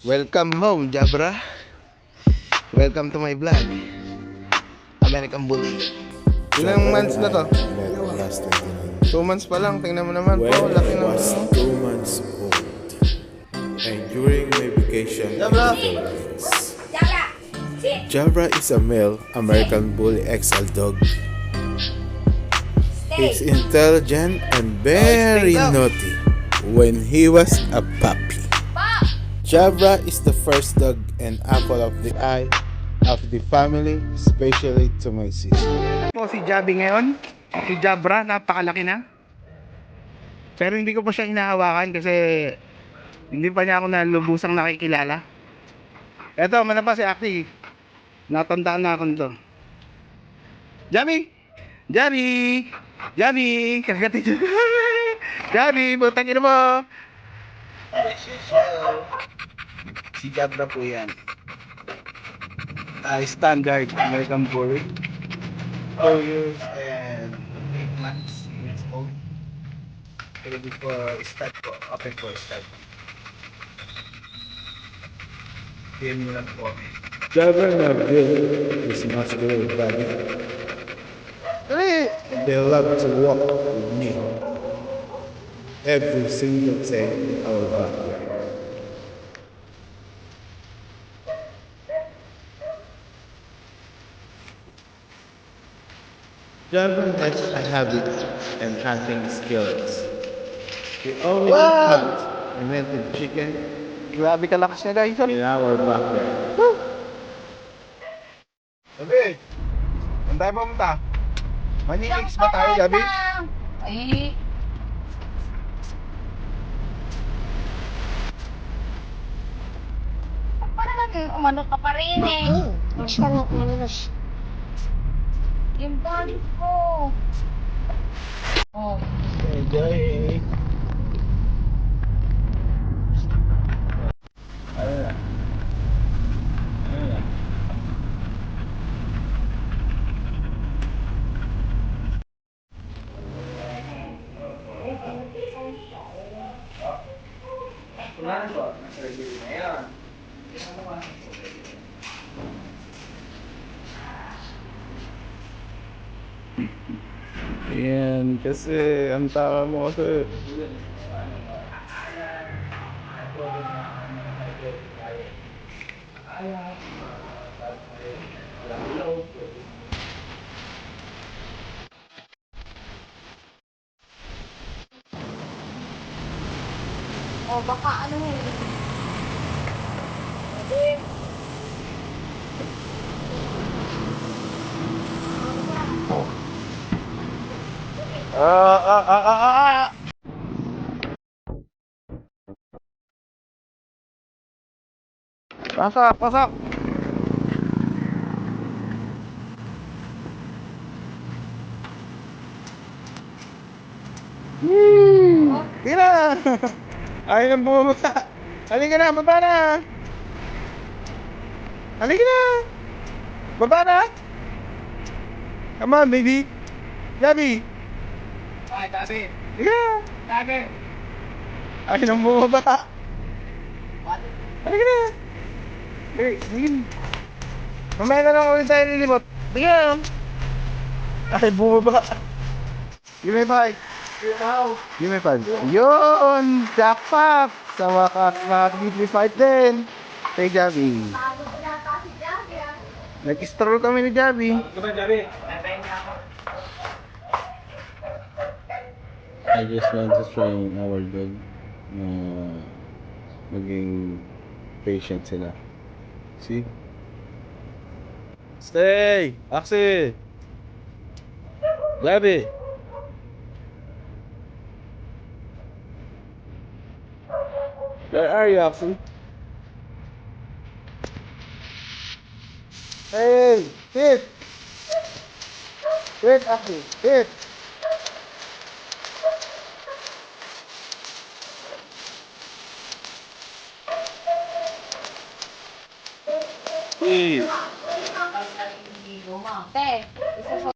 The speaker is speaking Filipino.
Welcome home, Jabra. Welcome to my vlog. American Bully. Ilang months na to? Met last 29 2 months pa lang. Tingnan mo naman when po. Laki I ng was 2 months old. And during my vacation in the Jabra! Philippines. Jabra is a male American Bully XL dog. He's intelligent and very naughty when he was a puppy. Jabra is the first dog and apple of the eye of the family, especially to my sister. Po si Jabi ngayon. Si Jabra, napakalaki na. Pero hindi ko pa siya hinahawakan kasi hindi pa niya ako nalubusang nakikilala. Eto, mana pa si Aki. Natandaan na ako nito. Jabi! Jabi! Jabi! Kagati dyan. Jabi! Butang ina mo! Si Jabra po yan. Standard American Bully. 4 years and 8 months years old. Ready for start po. Open for start. PM nyo lang po. Jabra Naville is muscular body. Dali! They love to walk with me every single day in our backyard. Jabra has a habit and hunting skills. We always hunt and rented chicken Grabe ka lakas niya guys. in our backyard. Gabi! Saan tayo pumunta? Manimix ba tayo, Gabi? Ay, parang umano ka pa rin eh. Yung balik ko. Oh, Enjoy! Ano na? Ano na? Kumain po. Nasa-review na yan. Yan, kasi ang tama mo kasi oh baka ano eh. Pasok! Pasok! Kira! Ayaw nang bumaba. Halika na, baba na! Halika na! Baba na! Come on, baby! Gabi! Ay, Gabi. Halika! Gabi. Ayaw nang bumaba. Halika na! Hey, sige. Mamaya na lang ulit tayo lilimot. Halika na! Ay, bumaba. Give me 5. Give me 5. Yun! Jackpot! Sa mga fight din. Kay Javi. Nag-stroll kami ni Javi. I just want to train our dog na maging patient sila. See? Stay! Axel! Levy! Where are you, Axel? Hey! Sit! Sit, Aki. Sit! Hey! Te, isa sa